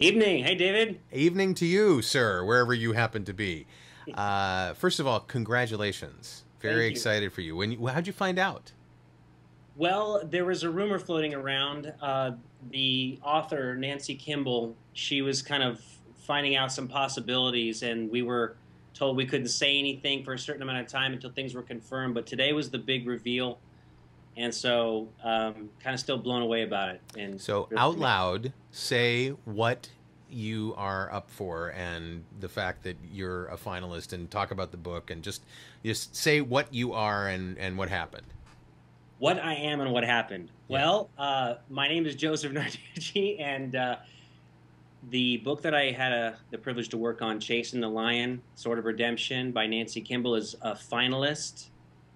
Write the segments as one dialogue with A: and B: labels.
A: Evening. Hey, David.
B: Evening to you, sir, wherever you happen to be. First of all, congratulations. Very
A: Thank you.
B: excited for you. How'd you find out?
A: Well, there was a rumor floating around. The author, Nancy Kimball, she was kind of finding out some possibilities, and we were told we couldn't say anything for a certain amount of time until things were confirmed. But today was the big reveal, and so kind of still blown away about it. And
B: So, out loud, say what you are up for and the fact that you're a finalist, and talk about the book, and just say what you are and what happened.
A: What I am and what happened.
B: Yeah.
A: Well, my name is Joseph Narducci, and the book that I had the privilege to work on, Chasing the Lion, Sword of Redemption by Nancy Kimball, is a finalist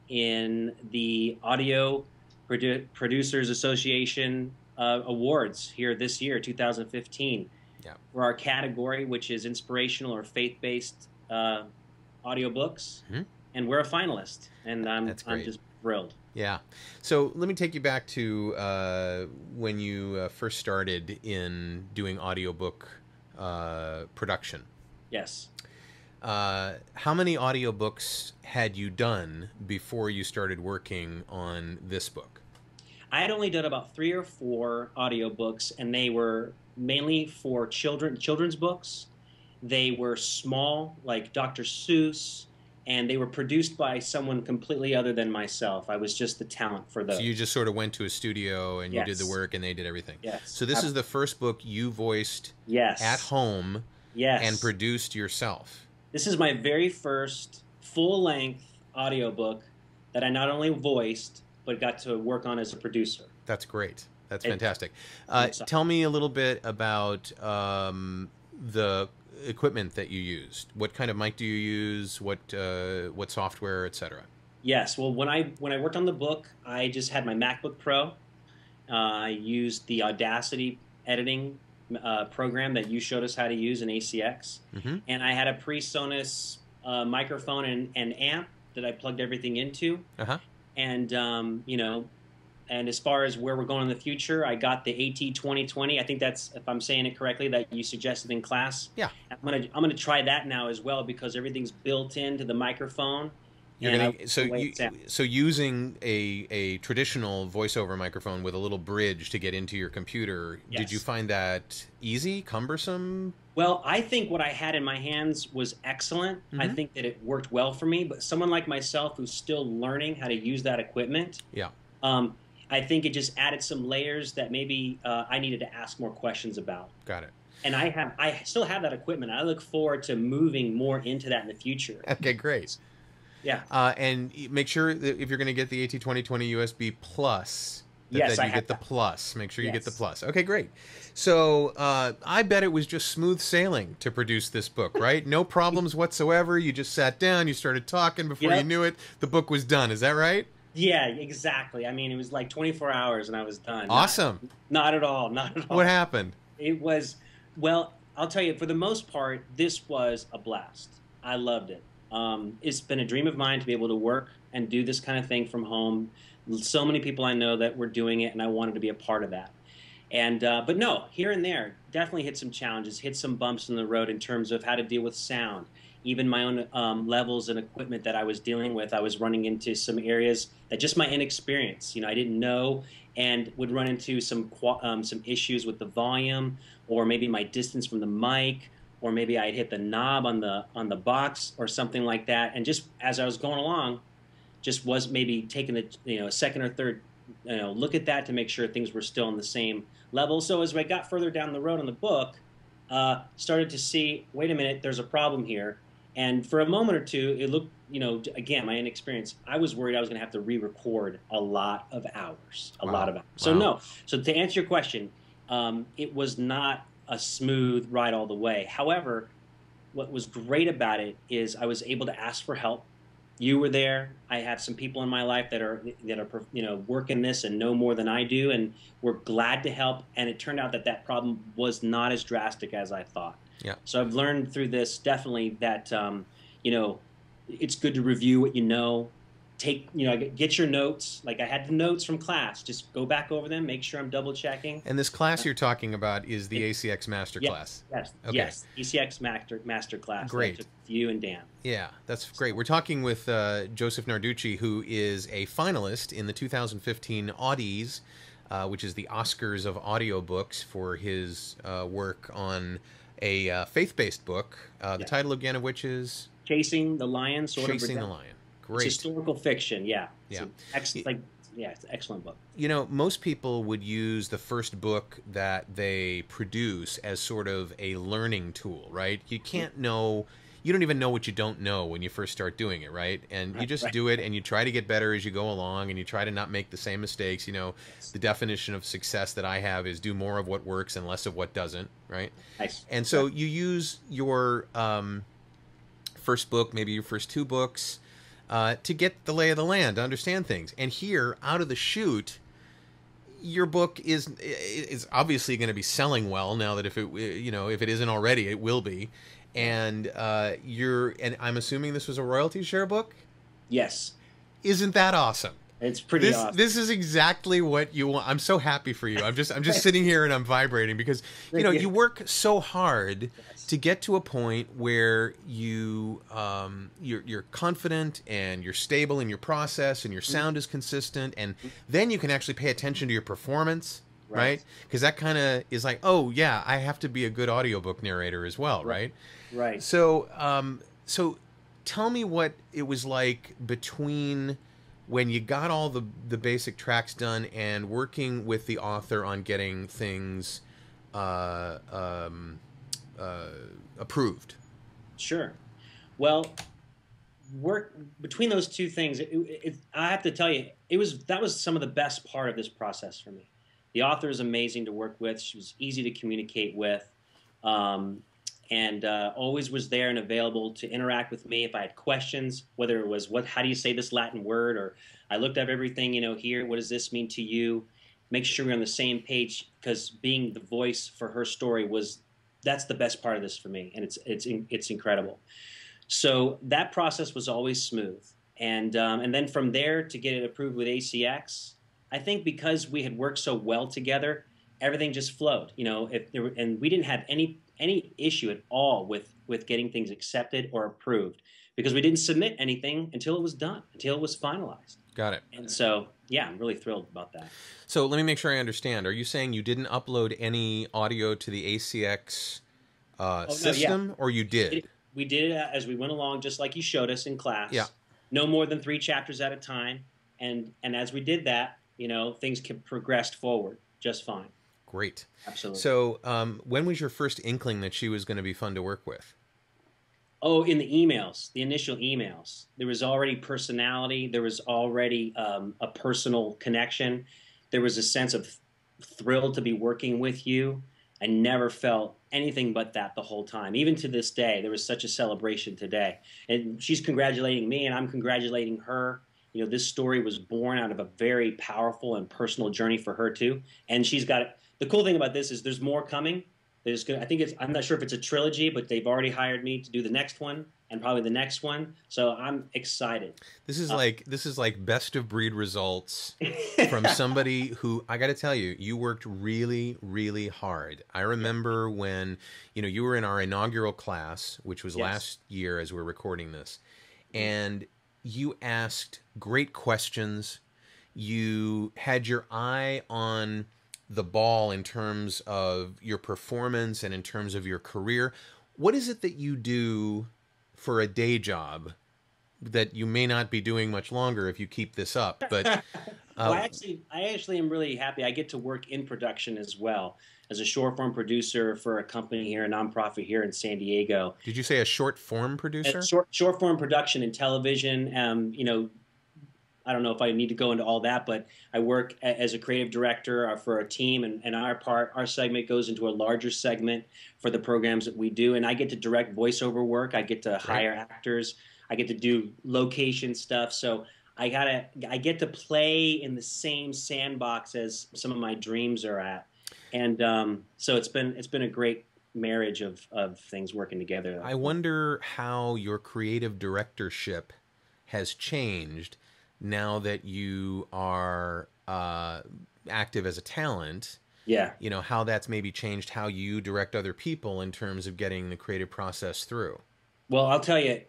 A: in the Producers Association Awards here this year, 2015,
B: Yeah.
A: for our category, which is inspirational or faith-based audiobooks.
B: Mm-hmm.
A: And we're a finalist, and I'm just thrilled.
B: Yeah. So let me take you back to when you first started in doing audiobook production.
A: Yes.
B: How many audiobooks had you done before you started working on this book?
A: I had only done about 3 or 4 audiobooks, and they were mainly for children's books. They were small, like Dr. Seuss, and they were produced by someone completely other than myself. I was just the talent for those.
B: So you just sort of went to a studio and
A: Yes.
B: you did the work and they did everything.
A: Yes.
B: So this is the first book you voiced
A: Yes.
B: at home
A: Yes.
B: and produced yourself.
A: This is my very first full-length audiobook that I not only voiced, but got to work on as a producer.
B: That's great. That's fantastic.
A: It's
B: Tell me a little bit about the equipment that you used. What kind of mic do you use? What software, etc.?
A: Yes. Well, when I worked on the book, I just had my MacBook Pro. I used the Audacity editing program that you showed us how to use in ACX,
B: Mm-hmm.
A: and I had a PreSonus microphone and amp that I plugged everything into.
B: Uh-huh.
A: And you know, and as far as where we're going in the future, I got the AT2020. I think that's, if I'm saying it correctly, that you suggested in class.
B: Yeah.
A: I'm gonna try that now as well, because everything's built into the microphone.
B: So using a traditional voiceover microphone with a little bridge to get into your computer,
A: Yes.
B: Did you find that easy, cumbersome?
A: Well, I think what I had in my hands was excellent.
B: Mm-hmm.
A: I think that it worked well for me, but someone like myself who's still learning how to use that equipment,
B: Yeah.
A: I think it just added some layers that maybe I needed to ask more questions about.
B: Got it.
A: And I still have that equipment. I look forward to moving more into that in the future.
B: Okay, great.
A: Yeah.
B: And make sure that if you're going to get the AT2020 USB Plus, that you get the Plus. Make sure you get the Plus. Okay, great. So I bet it was just smooth sailing to produce this book, right? No problems whatsoever. You just sat down, you started talking. Before you knew it, the book was done. Is that right?
A: Yeah, exactly. I mean, it was like 24 hours and I was done.
B: Awesome.
A: Not at all. Not at all.
B: What happened?
A: It was, well, I'll tell you, for the most part, this was a blast. I loved it. It's been a dream of mine to be able to work and do this kind of thing from home. So many people I know that were doing it, and I wanted to be a part of that. And but no, here and there, definitely hit some challenges, hit some bumps in the road in terms of how to deal with sound. Even my own levels and equipment that I was dealing with, I was running into some areas that just my inexperience, I didn't know, and would run into some issues with the volume, or maybe my distance from the mic, or maybe I'd hit the knob on the box or something like that. And just as I was going along, just was maybe taking a second or third look at that to make sure things were still on the same level. So as I got further down the road on the book, started to see, wait a minute, there's a problem here. And for a moment or two, it looked, again, my inexperience, I was worried I was going to have to re-record a lot of hours, a lot of hours. So no. So to answer your question, it was not a smooth ride all the way. However, what was great about it is I was able to ask for help. You were there. I have some people in my life that are working this and know more than I do, and we're glad to help. And it turned out that problem was not as drastic as I thought.
B: Yeah.
A: So I've learned through this definitely that it's good to review what you know, take, get your notes. Like I had the notes from class, just go back over them, make sure I'm double checking.
B: And this class you're talking about is the ACX Master class.
A: Okay. Yes, ACX Master class.
B: Great.
A: That I took with you and Dan.
B: Yeah, that's great. We're talking with Joseph Narducci, who is a finalist in the 2015 Audies, which is the Oscars of audiobooks, for his work on a faith-based book, the title again of which is
A: Chasing the Lion.
B: Chasing the Lion. Great.
A: It's historical fiction. Yeah.
B: Yeah.
A: It's it's an excellent book.
B: Most people would use the first book that they produce as sort of a learning tool, right? You can't know, you don't even know what you don't know when you first start doing it, right? And you just do it, and you try to get better as you go along, and you try to not make the same mistakes. The definition of success that I have is do more of what works and less of what doesn't, right?
A: Nice.
B: And so you use your first book, maybe your first two books, to get the lay of the land, to understand things. And here, out of the chute, your book is obviously going to be selling well now that if it isn't already, it will be. And and I'm assuming this was a royalty share book?
A: Yes.
B: Isn't that awesome?
A: It's pretty awesome.
B: This is exactly what you want. I'm so happy for you. I'm just sitting here and I'm vibrating because you work so hard to get to a point where you're confident and you're stable in your process and your sound is consistent, and then you can actually pay attention to your performance, right? Because that kind of is like, oh yeah, I have to be a good audiobook narrator as well, right?
A: Right.
B: So so tell me what it was like between when you got all the basic tracks done and working with the author on getting things approved.
A: Sure. Well, work between those two things, I have to tell you, that was some of the best part of this process for me. The author is amazing to work with. She was easy to communicate with, and always was there and available to interact with me if I had questions, whether it was how do you say this Latin word, or I looked up everything, here, what does this mean to you? Make sure we're on the same page, because being the voice for her story that's the best part of this for me, and it's incredible. So that process was always smooth, and then from there to get it approved with ACX, I think because we had worked so well together, everything just flowed. And we didn't have any issue at all with getting things accepted or approved, because we didn't submit anything until it was done, until it was finalized.
B: Got it.
A: And so, yeah, I'm really thrilled about that.
B: So let me make sure I understand. Are you saying you didn't upload any audio to the ACX system, or you did?
A: We did it as we went along, just like you showed us in class.
B: Yeah.
A: No more than 3 chapters at a time. And as we did that, things progressed forward just fine.
B: Great.
A: Absolutely.
B: So when was your first inkling that she was going to be fun to work with?
A: Oh, in the emails, the initial emails. There was already personality. There was already a personal connection. There was a sense of thrill to be working with you. I never felt anything but that the whole time. Even to this day, there was such a celebration today. And she's congratulating me, and I'm congratulating her. This story was born out of a very powerful and personal journey for her, too. And she's got it. The cool thing about this is there's more coming. I'm not sure if it's a trilogy, but they've already hired me to do the next one and probably the next one. So I'm excited.
B: This is like best of breed results from somebody who, I got to tell you, you worked really, really hard. I remember when, you were in our inaugural class, which was last year as we're recording this, and you asked great questions. You had your eye on the ball in terms of your performance and in terms of your career. What is it that you do for a day job that you may not be doing much longer if you keep this up? But
A: well, I actually am really happy. I get to work in production as well as a short form producer for a company here, a nonprofit here in San Diego.
B: Did you say a short form producer?
A: Short form production in television. I don't know if I need to go into all that, but I work as a creative director for a team, and our segment goes into a larger segment for the programs that we do, and I get to direct voiceover work. I get to hire actors. I get to do location stuff. So I get to play in the same sandbox as some of my dreams are at, and so it's been a great marriage of things working together.
B: I wonder how your creative directorship has changed now that you are active as a talent.
A: Yeah.
B: You know, how that's maybe changed how you direct other people in terms of getting the creative process through.
A: Well, I'll tell you,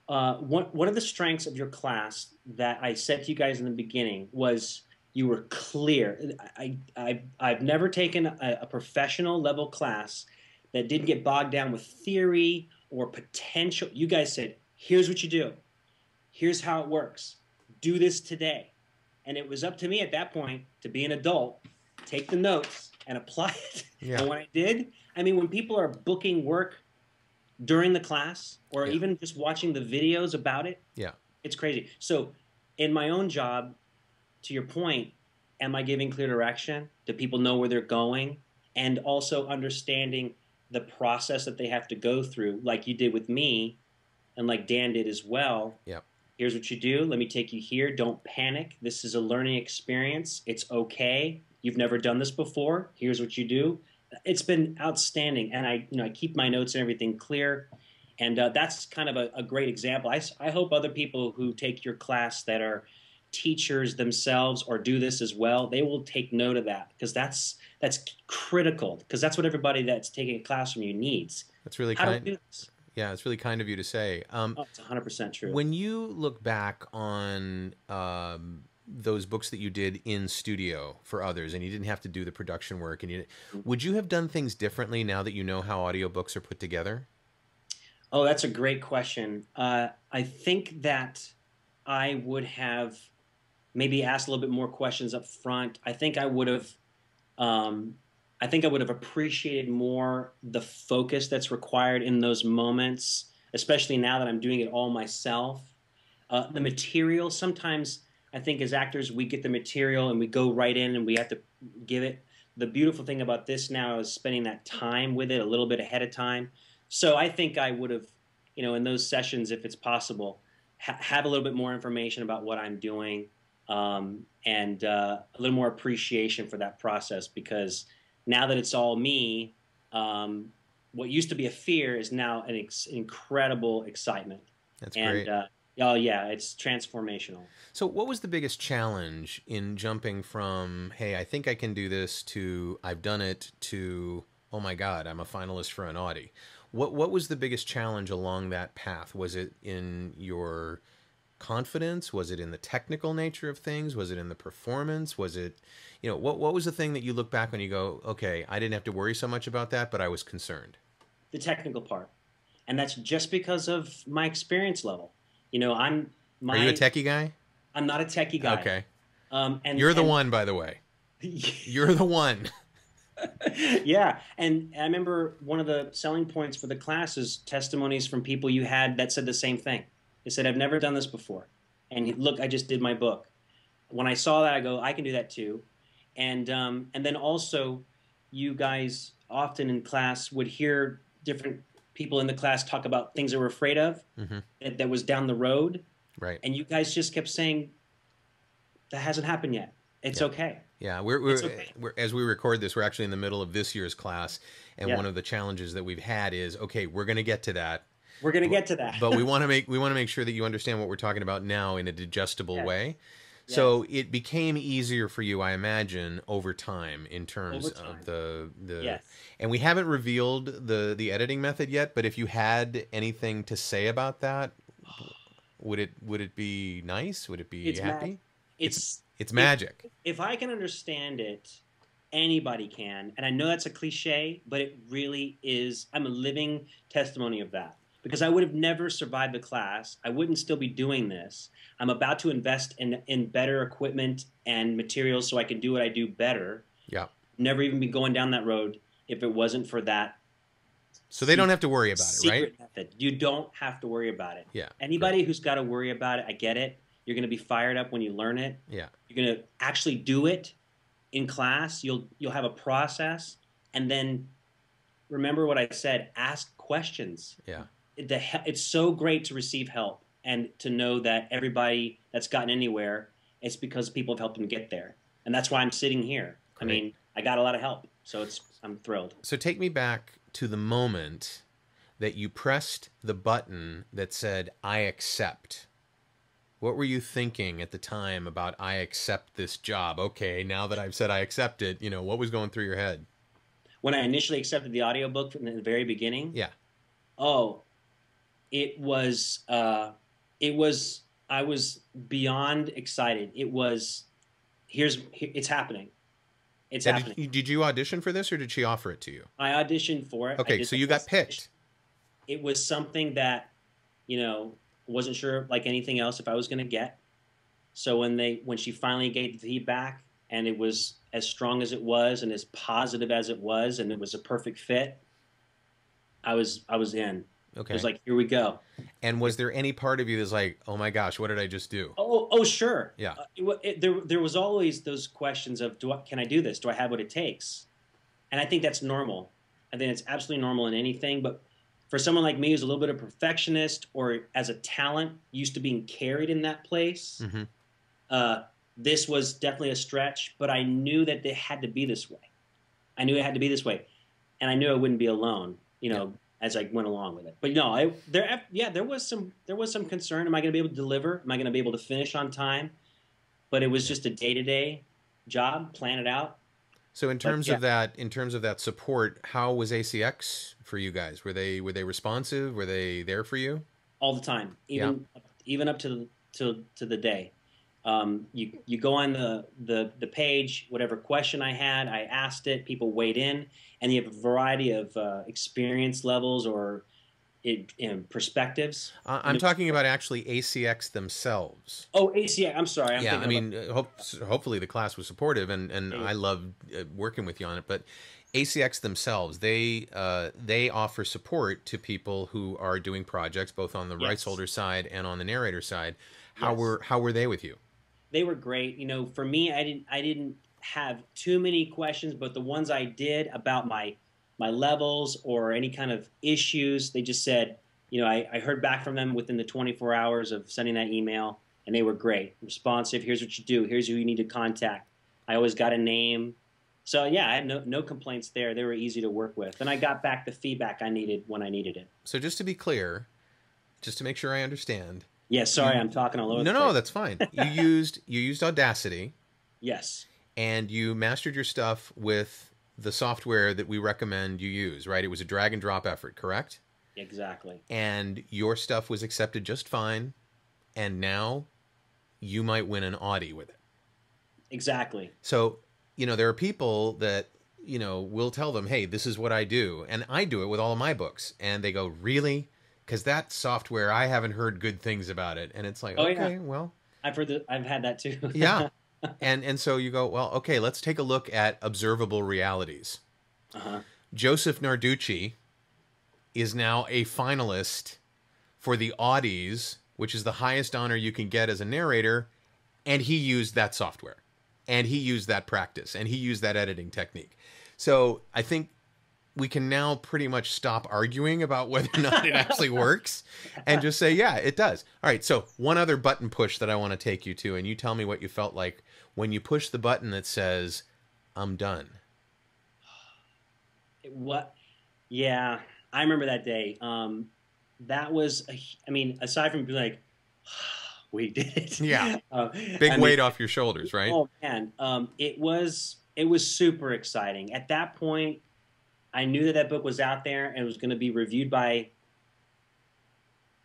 A: one of the strengths of your class that I said to you guys in the beginning was you were clear. I've never taken a professional level class that didn't get bogged down with theory or potential. You guys said, here's what you do. Here's how it works. Do this today. And it was up to me at that point to be an adult, take the notes and apply it.
B: Yeah.
A: And when I did, I mean, when people are booking work during the class or even just watching the videos about it, it's crazy. So in my own job, to your point, am I giving clear direction? Do people know where they're going? And also understanding the process that they have to go through, like you did with me and like Dan did as well.
B: Yeah.
A: Here's what you do. Let me take you here. Don't panic. This is a learning experience. It's okay. You've never done this before. Here's what you do. It's been outstanding, and I keep my notes and everything clear, and that's kind of a great example. I hope other people who take your class that are teachers themselves or do this as well, they will take note of that, because that's critical, because that's what everybody that's taking a class from you needs.
B: That's really
A: How
B: kind.
A: to do this.
B: Yeah, it's really kind of you to say.
A: It's 100% true.
B: When you look back on those books that you did in studio for others, and you didn't have to do the production work, and would you have done things differently now that you know how audiobooks are put together?
A: Oh, that's a great question. I think that I would have maybe asked a little bit more questions up front. I think I would have appreciated more the focus that's required in those moments, especially now that I'm doing it all myself. The material, sometimes I think as actors we get the material and we go right in and we have to give it. The beautiful thing about this now is spending that time with it a little bit ahead of time. So I think I would have, in those sessions, if it's possible, have a little bit more information about what I'm doing, and a little more appreciation for that process, because now that it's all me, what used to be a fear is now an incredible excitement.
B: That's great.
A: Oh yeah, it's transformational.
B: So what was the biggest challenge in jumping from, hey, I think I can do this, to I've done it, to, oh my God, I'm a finalist for an Audie? What was the biggest challenge along that path? Was it in your confidence? Was it in the technical nature of things? Was it in the performance? Was it, what was the thing that you look back on and you go, okay, I didn't have to worry so much about that, but I was concerned?
A: The technical part. And that's just because of my experience level. Are you a
B: techie guy?
A: I'm not a techie guy.
B: Okay.
A: And
B: you're the one, by the way. You're the one.
A: Yeah. And I remember one of the selling points for the class is testimonies from people you had that said the same thing. They said, I've never done this before. And look, I just did my book. When I saw that, I go, I can do that too. And then also, you guys often in class would hear different people in the class talk about things they were afraid of, that was down the road.
B: Right.
A: And you guys just kept saying, that hasn't happened yet. It's okay.
B: Yeah, we're as we record this, we're actually in the middle of this year's class, and one of the challenges that we've had is, okay, we're going to get to that.
A: We're going to get to that.
B: But we want to make sure that you understand what we're talking about now in a digestible way. Yes. So it became easier for you, I imagine, over time in terms of the and we haven't revealed the editing method yet, but if you had anything to say about that, would it be nice? Would it be happy? It's magic. If
A: I can understand it, anybody can. And I know that's a cliche, but it really is. I'm a living testimony of that. Because I would have never survived the class. I wouldn't still be doing this. I'm about to invest in better equipment and materials so I can do what I do better.
B: Yeah.
A: Never even be going down that road if it wasn't for that.
B: So they don't have to worry about it, right?
A: Secret method. You don't have to worry about it.
B: Yeah.
A: Anybody who's got to worry about it, I get it. You're going to be fired up when you learn it.
B: Yeah.
A: You're going to actually do it in class. You'll have a process, and then remember what I said. Ask questions.
B: Yeah.
A: It's so great to receive help and to know that everybody that's gotten anywhere, it's because people have helped them get there. And that's why I'm sitting here. Great. I mean, I got a lot of help, so I'm thrilled.
B: So take me back to the moment that you pressed the button that said, I accept. What were you thinking at the time about, I accept this job? Okay, now that I've said I accept it, you know, what was going through your head?
A: When I initially accepted the audiobook from the very beginning,
B: Yeah.
A: oh, it was, I was beyond excited. It was, it's happening. It's
B: Now,
A: happening.
B: did you audition for this, or did she offer it to you?
A: I auditioned for it.
B: Okay, so you got picked.
A: It was something that, you know, wasn't sure, like anything else, if I was going to get. So when she finally gave the feedback, and it was as strong as it was and as positive as it was, and it was a perfect fit, I was in.
B: Okay.
A: It was like, here we go.
B: And was there any part of you that's like, oh my gosh, what did I just do?
A: Oh, sure.
B: Yeah.
A: There was always those questions of, can I do this? Do I have what it takes? And I think that's normal. I think it's absolutely normal in anything. But for someone like me who's a little bit of a perfectionist, or as a talent used to being carried in that place, this was definitely a stretch. But I knew that it had to be this way. I knew it had to be this way, and I knew I wouldn't be alone, you know, as I went along with it. But no, there was some concern. Am I going to be able to deliver? Am I going to be able to finish on time? But it was just a day-to-day job, plan it out.
B: So in terms of that support, how was ACX for you guys? Were they responsive? Were they there for you?
A: All the time, even up to the day. You go on the page, whatever question I had, I asked it. People weighed in, and you have a variety of experience levels or perspectives.
B: I'm talking about actually ACX themselves.
A: Oh, ACX. I'm sorry.
B: I mean, hopefully the class was supportive, and I loved working with you on it. But ACX themselves, they offer support to people who are doing projects, both on the rights holder side and on the narrator side. How were they with you?
A: They were great. You know, for me, I didn't have too many questions, but the ones I did about my levels or any kind of issues, they just said, you know, I heard back from them within the 24 hours of sending that email, and they were great, responsive. Here's what you do. Here's who you need to contact. I always got a name. So yeah, I had no complaints there. They were easy to work with, and I got back the feedback I needed when I needed it.
B: So just to be clear, just to make sure I understand.
A: Yeah, sorry, I'm talking all over the place.
B: No, that's fine. You used Audacity.
A: Yes.
B: And you mastered your stuff with the software that we recommend you use, right? It was a drag and drop effort, correct?
A: Exactly.
B: And your stuff was accepted just fine, and now you might win an Audie with it.
A: Exactly.
B: So, you know, there are people that, you know, will tell them, hey, this is what I do. And I do it with all of my books. And they go, really? Because that software, I haven't heard good things about it. And it's like, okay, well.
A: I've had that too.
B: Yeah. And so you go, well, okay, let's take a look at observable realities. Joseph Narducci is now a finalist for the Audies, which is the highest honor you can get as a narrator, and he used that software, and he used that practice, and he used that editing technique. So I think we can now pretty much stop arguing about whether or not it actually works and just say, yeah, it does. All right, so one other button push that I want to take you to, and you tell me what you felt like when you push the button that says, I'm done.
A: What? Yeah, I remember that day. That was, I mean, aside from being like, we did it.
B: Yeah, big weight off your shoulders, right?
A: Oh, man. It was super exciting. At that point, I knew that book was out there and it was going to be reviewed by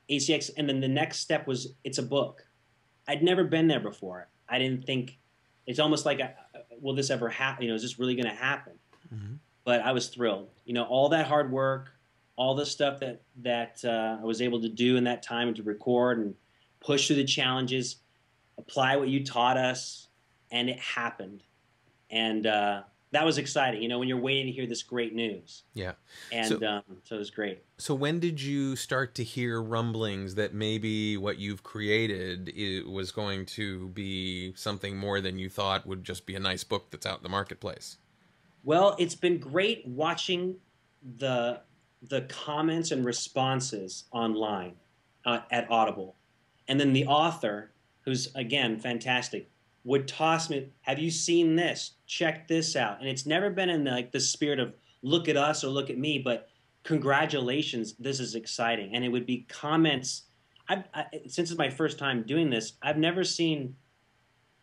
A: ACX. And then the next step was, it's a book. I'd never been there before. I didn't think, it's almost like, will this ever happen? You know, is this really going to happen? But I was thrilled. You know, all that hard work, all the stuff that I was able to do in that time to record and push through the challenges, apply what you taught us, and it happened. And that was exciting, you know, when you're waiting to hear this great news.
B: Yeah.
A: And so it was great.
B: So when did you start to hear rumblings that maybe what you've created was going to be something more than you thought would just be a nice book that's out in the marketplace?
A: Well, it's been great watching the comments and responses online at Audible. And then the author, who's, again, fantastic, would toss me, have you seen this? Check this out. And it's never been in the spirit of look at us or look at me, but congratulations, this is exciting. And it would be comments. since it's my first time doing this, I've never seen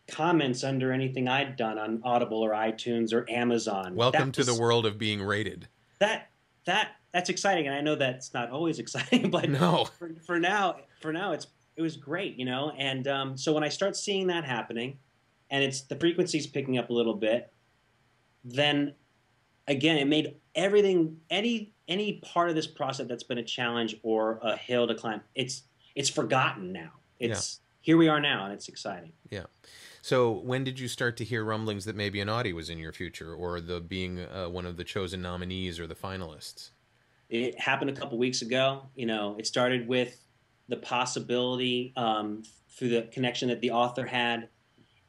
A: comments under anything I'd done on Audible or iTunes or Amazon.
B: Welcome to the world of being rated.
A: That's exciting, and I know that's not always exciting, but
B: no.
A: for now it was great, you know. And so when I start seeing that happening, and it's the frequency's picking up a little bit, then again, it made everything, any part of this process that's been a challenge or a hill to climb, it's forgotten now. It's here we are now, and it's exciting.
B: Yeah. So when did you start to hear rumblings that maybe an Audie was in your future, or being one of the chosen nominees or the finalists?
A: It happened a couple weeks ago. You know, it started with the possibility through the connection that the author had,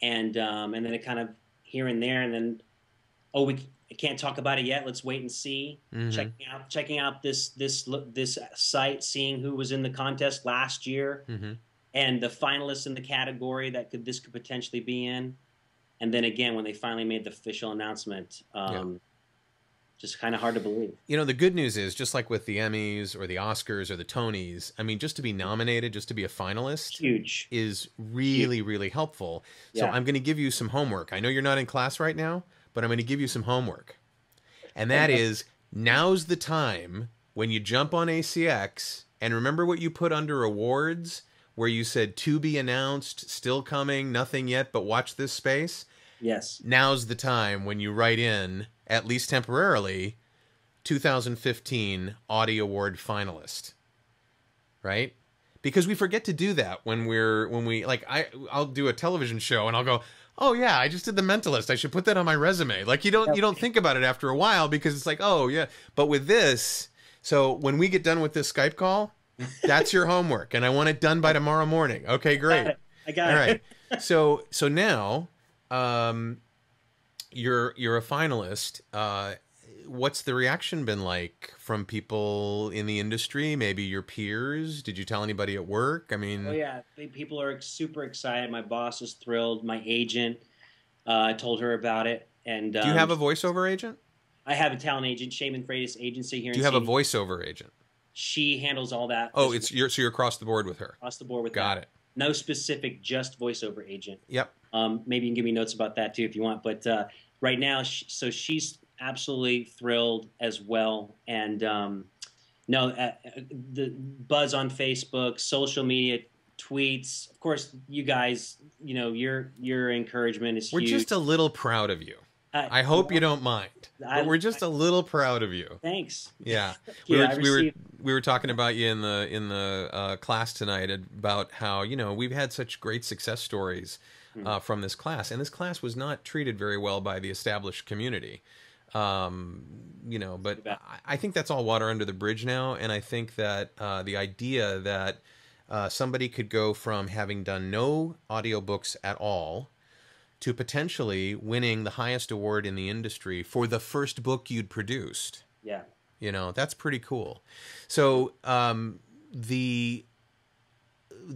A: and then it kind of here and there, and then I can't talk about it yet. Let's wait and see. Mm-hmm. Checking out this site, seeing who was in the contest last year. Mm-hmm. And the finalists in the category that this could potentially be in. And then again, when they finally made the official announcement, just kind of hard to believe.
B: You know, the good news is, just like with the Emmys or the Oscars or the Tonys, I mean, just to be nominated, just to be a finalist,
A: huge,
B: is really, really helpful. So I'm going to give you some homework. I know you're not in class right now, but I'm going to give you some homework. And that is, now's the time when you jump on ACX, and remember what you put under awards, where you said to be announced, still coming, nothing yet, but watch this space.
A: Yes.
B: Now's the time when you write in, at least temporarily, 2015 Audie Award finalist. Right? Because we forget to do that when we like, I'll do a television show and I'll go, oh yeah, I just did The Mentalist, I should put that on my resume. Like, you don't think about it after a while, because it's like, oh yeah. But with this, so when we get done with this Skype call, that's your homework, and I want it done by tomorrow morning. Okay, great.
A: I got it.
B: All right. So now, you're a finalist. What's the reaction been like from people in the industry? Maybe your peers? Did you tell anybody at work? I mean,
A: oh yeah, people are super excited. My boss is thrilled. My agent, told her about it. And
B: do you have a voiceover agent?
A: I have a talent agent, Shaman Freitas agency here.
B: Do you have a voiceover agent?
A: She handles all that.
B: Oh, so you're across the board with her.
A: Across the board with
B: Got it.
A: No specific, just voiceover agent.
B: Yep.
A: Maybe you can give me notes about that too if you want. But right now, so she's absolutely thrilled as well. And the buzz on Facebook, social media, tweets. Of course, you guys, you know, your encouragement is huge.
B: We're just a little proud of you. I hope you don't mind. But we're just a little proud of you.
A: Thanks.
B: Yeah. We were talking about you in the class tonight about how, you know, we've had such great success stories from this class, and this class was not treated very well by the established community. You know, but I think that's all water under the bridge now, and I think that the idea that somebody could go from having done no audiobooks at all to potentially winning the highest award in the industry for the first book you'd produced.
A: Yeah.
B: You know, that's pretty cool. So the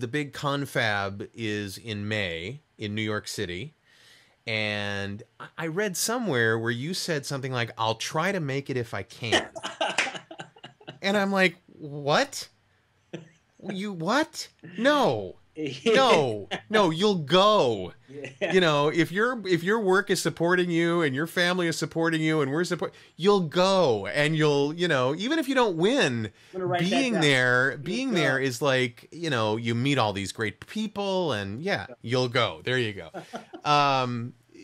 B: big confab is in May in New York City. And I read somewhere where you said something like, I'll try to make it if I can. And I'm like, what? You what? No. No, you'll go. Yeah. You know, if your work is supporting you and your family is supporting you and we're you'll go, and you'll, you know, even if you don't win, being there is like, you know, you meet all these great people, and yeah, you'll go. There you go.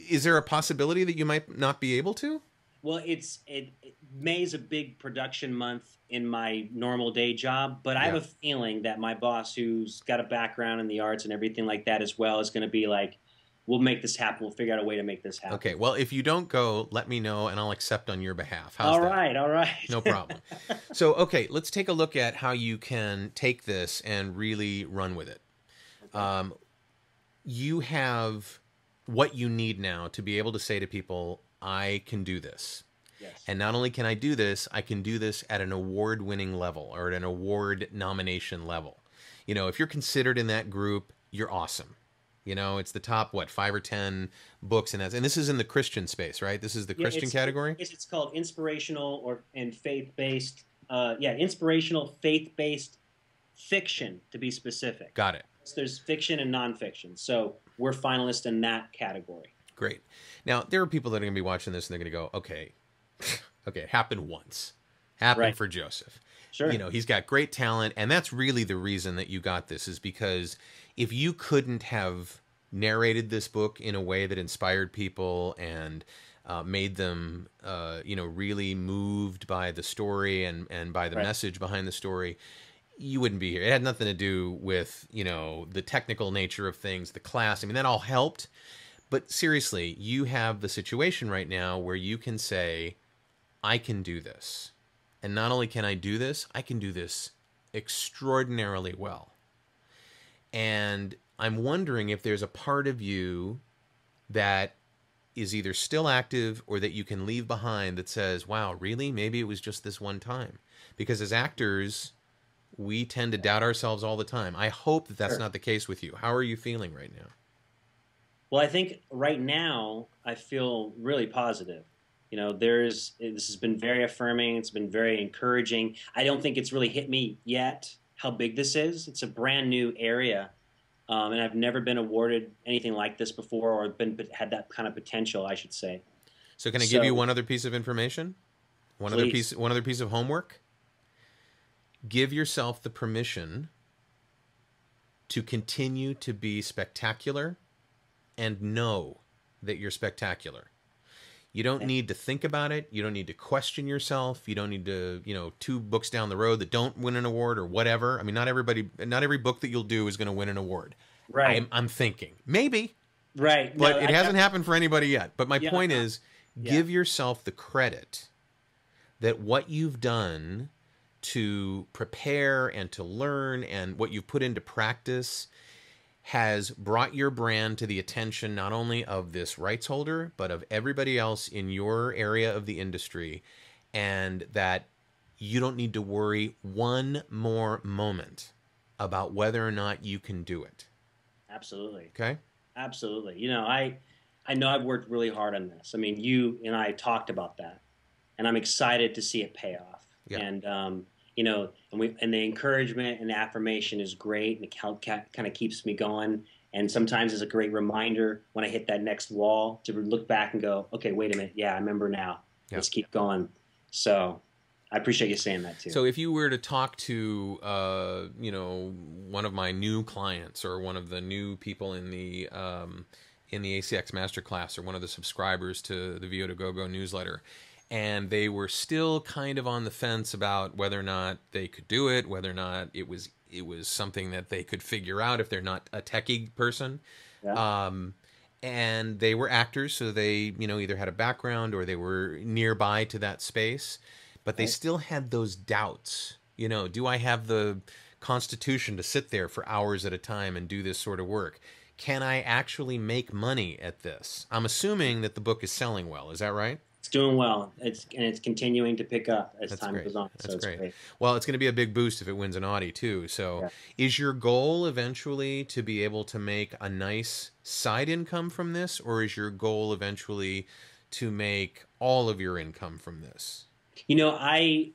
B: Is there a possibility that you might not be able to?
A: Well, May's a big production month in my normal day job, but I have a feeling that my boss, who's got a background in the arts and everything like that as well, is going to be like, we'll make this happen. We'll figure out a way to make this happen.
B: Okay, well, if you don't go, let me know, and I'll accept on your behalf. How's that?
A: All right.
B: No problem. So, okay, let's take a look at how you can take this and really run with it. Okay. You have what you need now to be able to say to people, I can do this.
A: Yes.
B: And not only can I do this, I can do this at an award-winning level, or at an award nomination level. You know, if you're considered in that group, you're awesome. You know, it's the top, 5 or 10 books, and this is in the Christian space, right? This is the Christian category?
A: It's called inspirational and faith-based. Inspirational, faith-based fiction, to be specific.
B: Got it.
A: So there's fiction and nonfiction. So we're finalists in that category.
B: Great. Now, there are people that are going to be watching this and they're going to go, okay, okay, it happened once. Happened for Joseph.
A: Sure.
B: You know, he's got great talent, and that's really the reason that you got this, is because if you couldn't have narrated this book in a way that inspired people and made them, you know, really moved by the story and by the message behind the story, you wouldn't be here. It had nothing to do with, you know, the technical nature of things, the class. I mean, that all helped. But seriously, you have the situation right now where you can say, I can do this. And not only can I do this, I can do this extraordinarily well. And I'm wondering if there's a part of you that is either still active or that you can leave behind that says, wow, really? Maybe it was just this one time. Because as actors, we tend to doubt ourselves all the time. I hope that that's not the case with you. How are you feeling right now?
A: Well, I think right now I feel really positive. You know, this has been very affirming. It's been very encouraging. I don't think it's really hit me yet how big this is. It's a brand new area, and I've never been awarded anything like this before, or had that kind of potential, I should say.
B: So, can I give you one other piece of information? One other piece of homework. Give yourself the permission to continue to be spectacular, and know that you're spectacular. You don't need to think about it. You don't need to question yourself. You don't need to, you know, 2 books down the road that don't win an award or whatever. I mean, not every book that you'll do is going to win an award.
A: Right.
B: I'm thinking maybe.
A: Right.
B: But it hasn't happened for anybody yet. But my point is, give yourself the credit that what you've done to prepare and to learn and what you've put into practice has brought your brand to the attention not only of this rights holder, but of everybody else in your area of the industry, and that you don't need to worry one more moment about whether or not you can do it.
A: Absolutely.
B: Okay?
A: Absolutely. You know, I know I've worked really hard on this. I mean, you and I talked about that, and I'm excited to see it pay off. Yeah. And, you know, and the encouragement and the affirmation is great, and it kind of keeps me going. And sometimes it's a great reminder when I hit that next wall to look back and go, okay, wait a minute. Yeah, I remember now. Yeah. Let's keep going. So I appreciate you saying that too.
B: So if you were to talk to, you know, one of my new clients or one of the new people in the ACX Masterclass or one of the subscribers to the VO to Go newsletter, and they were still kind of on the fence about whether or not they could do it, whether or not it was something that they could figure out if they're not a techie person. Yeah. And they were actors, so they, you know, either had a background or they were nearby to that space, but they still had those doubts. You know, do I have the constitution to sit there for hours at a time and do this sort of work? Can I actually make money at this? I'm assuming that the book is selling well. Is that right?
A: It's doing well. It's continuing to pick up as time goes on.
B: That's great. Well, it's going to be a big boost if it wins an Audie too. So, is your goal eventually to be able to make a nice side income from this, or is your goal eventually to make all of your income from this?
A: You know, I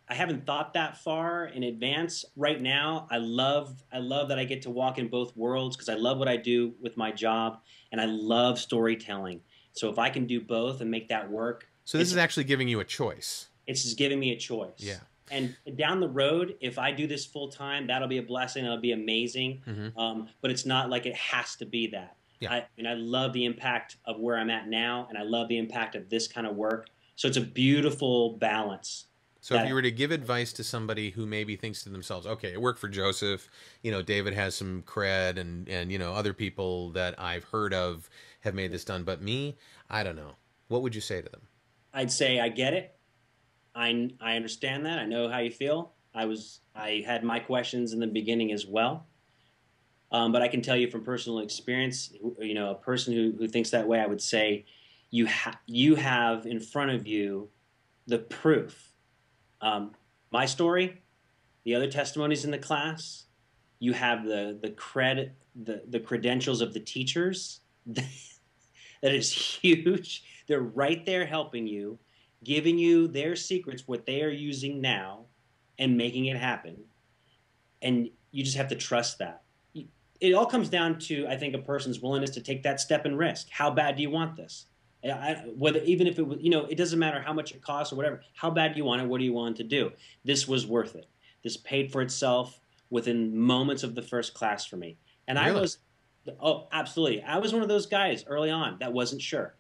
A: haven't thought that far in advance. Right now, I love that I get to walk in both worlds because I love what I do with my job, and I love storytelling. So if I can do both and make that work.
B: So this is actually giving you a choice.
A: It's just giving me a choice.
B: Yeah.
A: And down the road, if I do this full time, that'll be a blessing. That'll be amazing. Mm-hmm. But it's not like it has to be that. Yeah. I love the impact of where I'm at now, and I love the impact of this kind of work. So it's a beautiful balance.
B: So if you were to give advice to somebody who maybe thinks to themselves, okay, it worked for Joseph, you know, David has some cred and you know, other people that I've heard of have made this done, but me, I don't know. What would you say to them?
A: I'd say I get it. I understand that. I know how you feel. I had my questions in the beginning as well. But I can tell you from personal experience, you know, a person who thinks that way, I would say you have in front of you the proof. My story, the other testimonies in the class, you have the credentials of the teachers. That is huge. They're right there helping you, giving you their secrets, what they are using now, and making it happen. and you just have to trust that. It all comes down to, I think, a person's willingness to take that step and risk. How bad do you want this? Whether, even if it was, it doesn't matter how much it costs or whatever. How bad do you want it? What do you want to do? This was worth it. This paid for itself within moments of the first class for me. And
B: really?
A: I was, oh, absolutely. I was one of those guys early on that wasn't sure.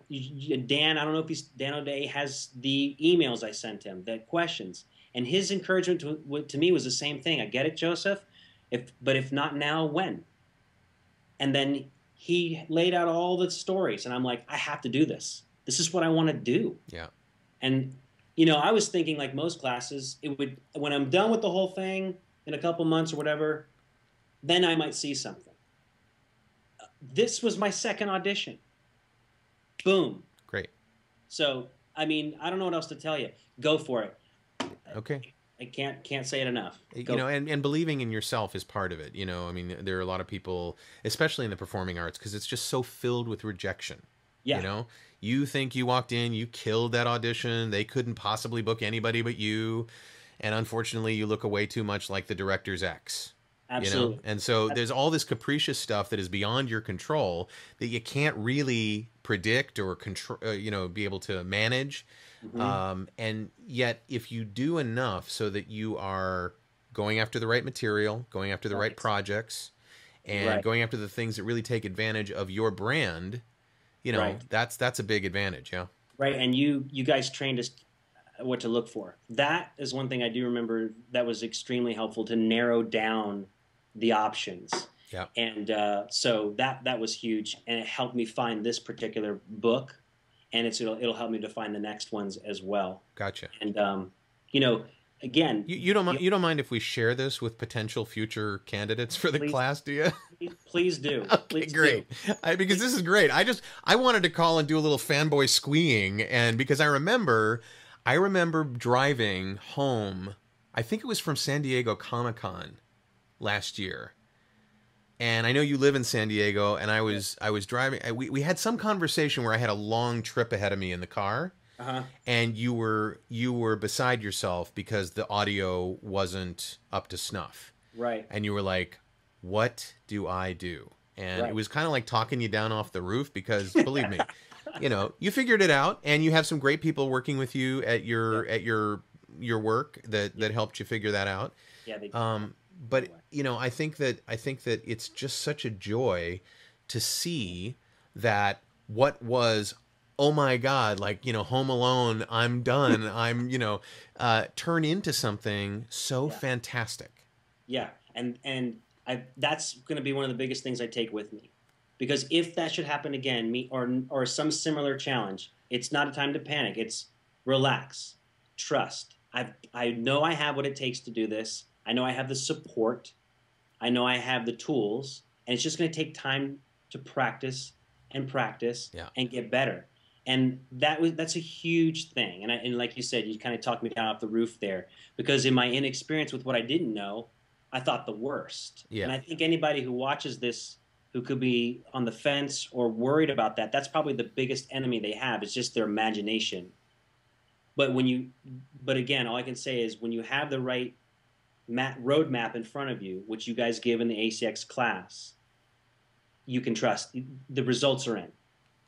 A: Dan, I don't know if Dan O'Day has the emails I sent him, the questions, and his encouragement to me was the same thing. I get it, Joseph. But if not now, when? And then he laid out all the stories, and I'm like, I have to do this. This is what I want to do.
B: Yeah.
A: And I was thinking, like most classes, when I'm done with the whole thing in a couple months or whatever, then I might see something. This was my second audition. Boom.
B: Great.
A: So, I mean, I don't know what else to tell you. Go for it.
B: Okay.
A: I can't say it enough.
B: And believing in yourself is part of it. I mean, there are a lot of people, especially in the performing arts, because it's just so filled with rejection.
A: Yeah.
B: You think you walked in, you killed that audition, they couldn't possibly book anybody but you, and unfortunately you look away too much like the director's ex.
A: Absolutely.
B: And so there's all this capricious stuff that is beyond your control that you can't really predict or control, be able to manage.
A: Mm-hmm.
B: And yet if you do enough so that you are going after the right material, going after the right projects, and going after the things that really take advantage of your brand, that's a big advantage. Yeah.
A: Right. And you guys trained us what to look for. That is one thing I do remember that was extremely helpful to narrow down the options.
B: Yeah.
A: And so that was huge, and it helped me find this particular book, and it'll help me to find the next ones as well.
B: Gotcha.
A: And again,
B: you don't mind if we share this with potential future candidates for the class, do you?
A: Please do.
B: Okay,
A: please
B: great.
A: Do.
B: Because this is great. I wanted to call and do a little fanboy squeeing, and because I remember driving home. I think it was from San Diego Comic-Con last year. And I know you live in San Diego, and I was driving. We had some conversation where I had a long trip ahead of me in the car, and you were beside yourself because the audio wasn't up to snuff.
A: Right.
B: And you were like, "What do I do?" And it was kind of like talking you down off the roof because, believe me, you figured it out, and you have some great people working with you at your work that helped you figure that out.
A: Yeah.
B: But I think that it's just such a joy to see that what was, oh my God, like Home Alone, I'm done, I'm turn into something so fantastic.
A: Yeah, and that's going to be one of the biggest things I take with me, because if that should happen again, or some similar challenge, it's not a time to panic. It's relax, trust. I know I have what it takes to do this. I know I have the support. I know I have the tools, and it's just going to take time to practice and get better. And that's a huge thing. And like you said, you kind of talked me down off the roof there, because in my inexperience with what I didn't know, I thought the worst.
B: Yeah.
A: And I think anybody who watches this who could be on the fence or worried about that, that's probably the biggest enemy they have. It's just their imagination. But again, all I can say is when you have the right roadmap in front of you, which you guys give in the ACX class, you can trust. The results are in.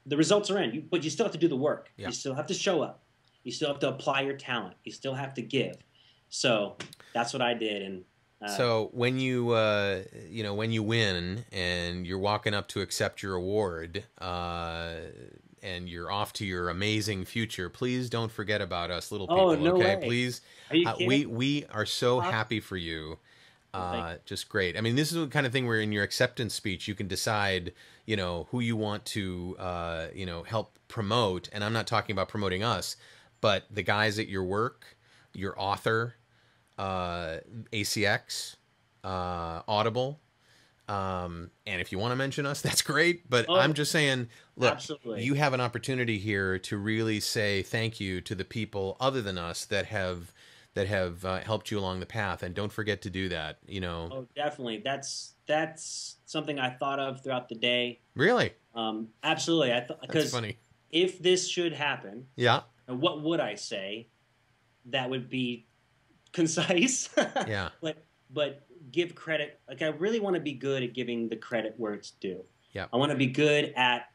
A: The results are in, but you still have to do the work. Yeah. You still have to show up. You still have to apply your talent. You still have to give. So that's what I did. And
B: so when you when you win and you're walking up to accept your award, and you're off to your amazing future, please don't forget about us little people.
A: Oh, no
B: okay,
A: way.
B: Please.
A: Are you kidding?
B: We are so happy for you. Just great. I mean, this is the kind of thing where in your acceptance speech you can decide, who you want to, help promote. And I'm not talking about promoting us, but the guys at your work, your author, ACX, Audible. And if you want to mention us, that's great. But I'm just saying, look,
A: absolutely.
B: You have an opportunity here to really say thank you to the people other than us that have helped you along the path, and don't forget to do that.
A: Oh, definitely. That's something I thought of throughout the day.
B: Really?
A: Absolutely. Because
B: funny.
A: If this should happen, what would I say that would be concise?
B: Yeah.
A: But but give credit. Like I really want to be good at giving the credit where it's due.
B: Yeah.
A: I want to be good at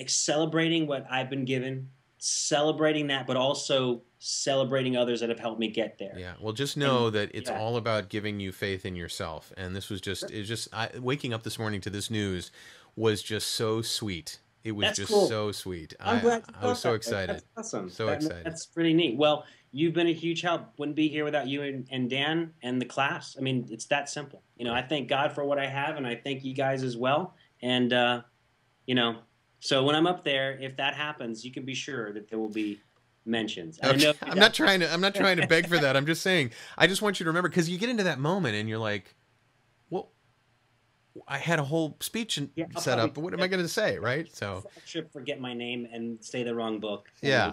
A: celebrating what I've been given, celebrating that, but also celebrating others that have helped me get there.
B: Yeah. Well, just know that it's all about giving you faith in yourself. And this was just, waking up this morning to this news was just so sweet. It was so sweet.
A: I'm glad
B: I was so excited.
A: That's awesome.
B: So excited.
A: That's pretty neat. Well, you've been a huge help. Wouldn't be here without you and Dan and the class. I mean, it's that simple. You know, I thank God for what I have, and I thank you guys as well. And, you know, so when I'm up there, if that happens, you can be sure that there will be mentions.
B: Okay. I'm not trying to beg for that. I'm just saying, I just want you to remember, because you get into that moment and you're like, well, I had a whole speech set up, but what am I going to say, right? So
A: I should forget my name and say the wrong book.
B: Yeah,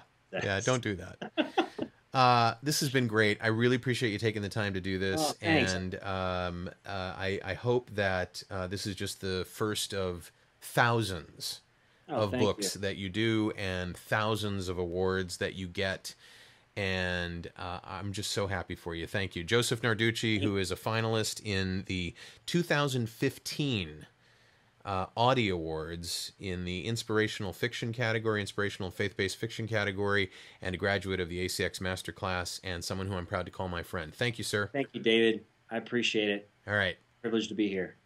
B: don't do that. This has been great. I really appreciate you taking the time to do this, and I hope that this is just the first of thousands of books that you do, and thousands of awards that you get. And I'm just so happy for you. Thank you. Joseph Narducci, who is a finalist in the 2015 Audie Awards in the inspirational fiction category, inspirational faith-based fiction category, and a graduate of the ACX Masterclass, and someone who I'm proud to call my friend. Thank you, sir.
A: Thank you, David. I appreciate it.
B: All right.
A: Privileged to be here.